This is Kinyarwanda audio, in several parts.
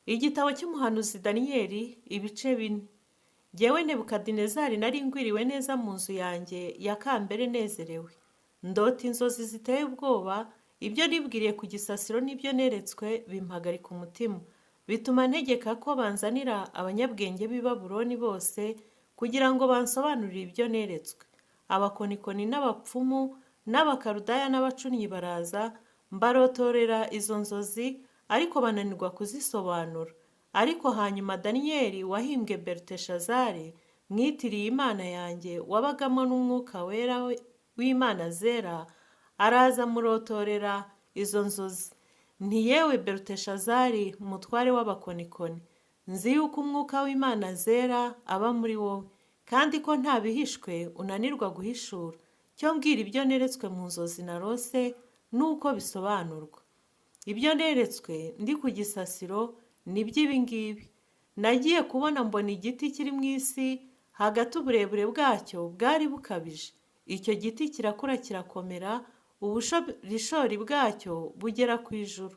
Igitabo cy'umuhanuzi Daniyeli, ibice 4. Jyewe Nebukadinezari nari ngwiriwe neza mu nzu yanjye ya kambere nezerewe. Ndota inzozi ziteye ubwoba, ibyo nibwiriye ku gisasiro n'ibyo neretswe bimpagarika umutima. Bituma ntegeka ko banzanira abanyabwenge b'i Babuloni bose kugira ngo bansobanurire ibyo neretswe. Abakonikoni n'abapfumu n'abakarudaya n'abacunnyi baraza, mbarotorera izo nzozi, ariko bananirwa kuzisobanura. Ariko hanyuma Daniyeli wahimbwe Beluteshazari, mwitiriye Imana yanjye, wabagamo n'umwuka wera w'Imana zera, araza amurotorera izo nzozi. Nti yewe Beluteshazari, mutware w'abakonikoni, nzi yuko umwuka w'Imana zera aba muri wowe, kandi ko nta bihishwe unanirwa guhishura. Cyo mbwira ibyo neretswe mu nzozi narose n'uko bisobanurwa. Ibyo neretswe ndi ku gisasiro ni by'ibi ngibi. Nagiye kubona mbona igiti kiri mu isi, hagati uburebure bwacyo bwari bukabije. Icyo giti kirakura kirakomera, ubushorishori bwacyo bugera ku ijuru.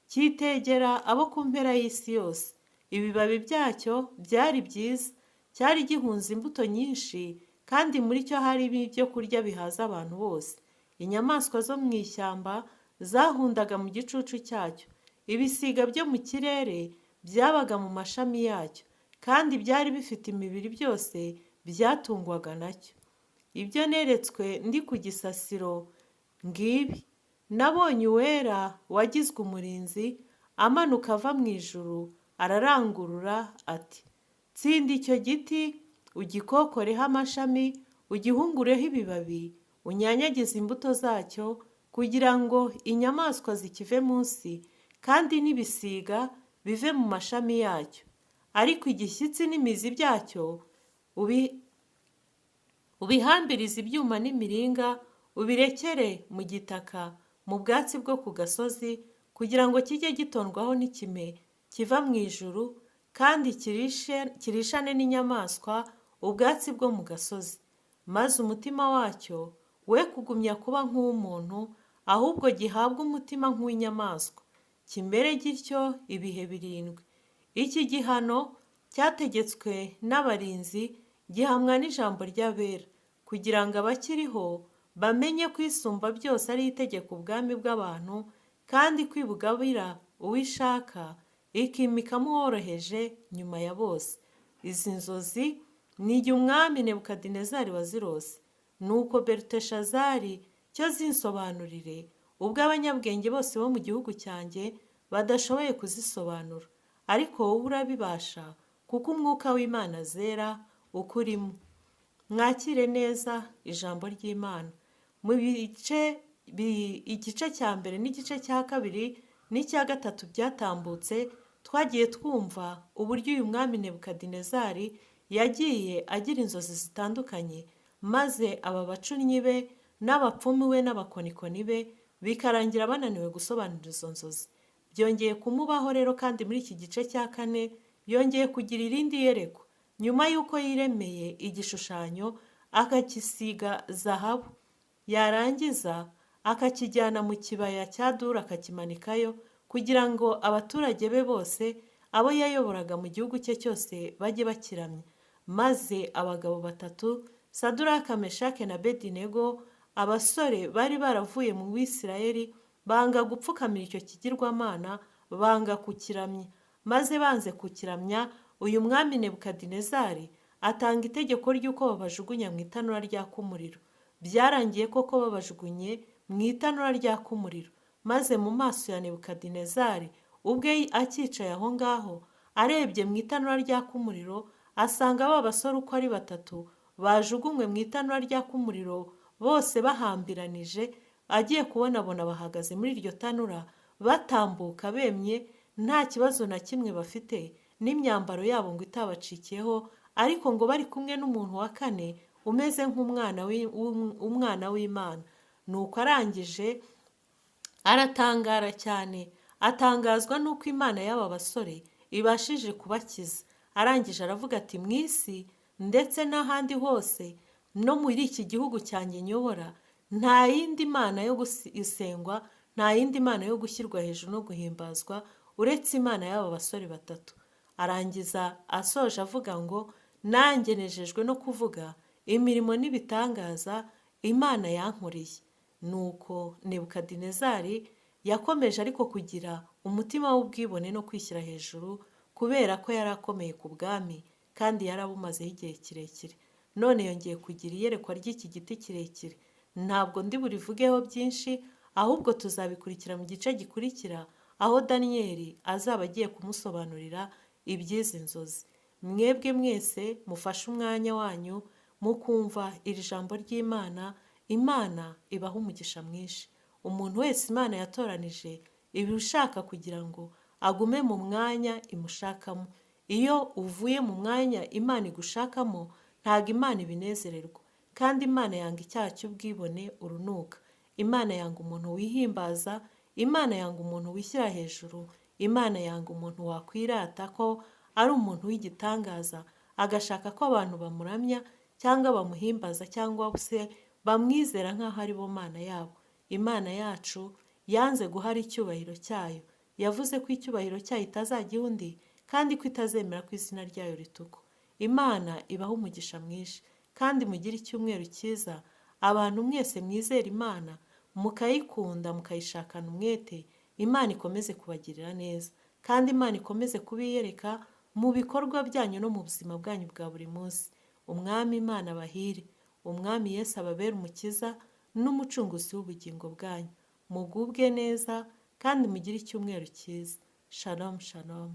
Cyitegera abo ku mpera y'isi yose. Ibibabi byacyo byari byiza, cyari gihunze imbuto nyinshi, kandi muri cyo harimo ibyo kurya bihaza abantu bose. Inyamaswa zo mu ishyamba zahundaga mu gicucu cyacyo. Ibisiga byo mu kirere byabaga mu mashami yacyo, kandi byari bifite imibiri byose byatungwaga nacyo. Ibyo neretswe ndi ku gisasiro ngibi. Nabonye uwera wagizwe umurinzi amanuka ava mu ijuru, ararangurura ati, tsinda icyo giti, ugikokoreho amashami, ugihungureho ibibabi, unyanyagize imbuto zacyo, kugira ngo inyamaswa zikive munsi, kandi n'ibisiga bive mu mashami yacyo. Ariko igishyitsi n'imizi byacyo ubihambirize ibyuma n'imiringa, ubirekere mu gitaka, mu bwatsi bwo ku gasozi, kugira ngo kijye gitondwaho n'ikime kiva mu ijuru, kandi kirishane n'inyamaswa ubwatsi bwo mu gasozi. Maze umutima wacyo we kugumya kuba nk'uw'umuntu, ahubwo gihabwa umutima nk'uw'inyamaswa, kimere gityo ibihe 7. Iki gihano cyategetswe n'abarinzi gihamwa n'ijambo ry'abera, kugira ngo abakiriho bamenye ko isumba byose ari itegeka ubwami bw'abantu, kandi kwibugabira uwishaka, ikimikamo uworoheje nyuma ya bose. Izi nzozi ni jye umwami Nebukadinezari wazirose. Nuko Beluteshazari, cyo zinsobanurire, ubwo abanyabwenge bose bo mu gihugu cyanjye badashoboye kuzisobanura. Ariko wowe urabibasha, kuko umwuka w'Imana zera ukurimo. Mwakire neza ijambo ry'Imana. Mu igice cya mbere n'igice cya kabiri n'icya gatatu byatambutse, twagiye twumva uburyo uyu mwami Nebukadinezari yagiye agira inzozi zitandukanye, maze aba bacunnyi be n'abapfumu we n'abakonikoni be bikarangira bananiwe gusobanura izo nzozi. Byongeye kumubaho rero, kandi muri iki gice cya 4 yongeye kugira irindi yerekwa, nyuma y'uko yiremeye igishushanyo akakisiga zahabu, yarangiza akakijyana mu kibaya cya Dura akakimanikayo, kugira ngo abaturage be bose abo yayoboraga mu gihugu cye cyose bajye bakiramya. Maze abagabo 3, Saduraka, Meshake na Abedinego, abasore bari baravuye mu Bisirayeli, banga gupfukamira icyo kigirwamana, banga kukiramya. Maze banze kukiramya, uyu mwami Nebukadinezari atanga itegeko ry'uko babajugunya mu itanura ryaka umuriro. Byarangiye koko babajugunye mu itanura ryaka umuriro. Maze mu maso ya Nebukadinezari ubwe akicaye aho ngaho, arebye mu itanura ryaka umuriro, asanga ba basore uko ari 3 bajugunywe mu itanura ryaka umuriro, bose bahambiranije. Agiye kubonabona bahagaze muri iryo tanura, batambuka bemye, nta kibazo na kimwe bafite, n'imyambaro yabo ngo itabacikiyeho, ariko ngo bari kumwe n'umuntu wa 4 umeze nk'umwana w'Imana. Nuko arangije aratangara cyane, atangazwa n'uko Imana y'aba basore ibashije kubakiza. Arangije aravuga ati, mu isi ndetse n'ahandi hose no muri iki gihugu cyanjye nyobora, nta yindi mana yo gusengwa, nta yindi mana yo gushyirwa hejuru no guhimbazwa uretse Imana y'aba basore batatu. Arangiza asoje avuga ngo nanjye nejejwe no kuvuga imirimo n'ibitangaza Imana yankoreye. Nuko Nebukadinezari yakomeje ariko kugira umutima w'ubwibone no kwishyira hejuru kubera ko yari akomeye ku bwami kandi yari abumazeho igihe kirekire. None yongeye kugira iyerekwa ry'iki giti kirekire. Ntabwo ndi burivugeho byinshi, ahubwo tuzabikurikira mu gice gikurikira aho Daniyeli azaba agiye kumusobanurira iby'izi nzozi. Mwebwe mwese mufashe umwanya wanyu mukumva iri jambo ry'Imana. Imana ibaha umugisha mwinshi. Umuntu wese Imana yatoranije iba ishaka kugira ngo agume mu mwanya imushakamo. Iyo uvuye mu mwanya Imana igushakamo, ntabwo Imana ibinezererwa. Kandi Imana yanga icyaha cy'ubwibone, urunuka. Imana yanga umuntu wihimbaza. Imana yanga umuntu wishyira hejuru. Imana yanga umuntu wakwirata ko ari umuntu w'igitangaza, agashaka ko abantu bamuramya cyangwa bamuhimbaza cyangwa se bamwizera nk'aho ari bo Mana yabo. Imana yacu yanze guhara icyubahiro cyayo. Yavuze ko icyubahiro cyayo itazagiha undi kandi ko itazemera ko izina ryayo ritukwa. Imana ibaha umugisha mwinshi kandi mugire icyumweru cyiza. Abantu mwese mwizera Imana, mukayikunda, mukayishakana umwete, Imana ikomeze kubagirira neza kandi Imana ikomeze kubiyereka mu bikorwa byanyu no mu buzima bwanyu bwa buri munsi. Umwami Imana abahire. Umwami Yesu ababere umukiza n'umucunguzi w'ubugingo bwanyu. Mugubwe neza kandi mugire icyumweru cyiza. Shalom, shalom.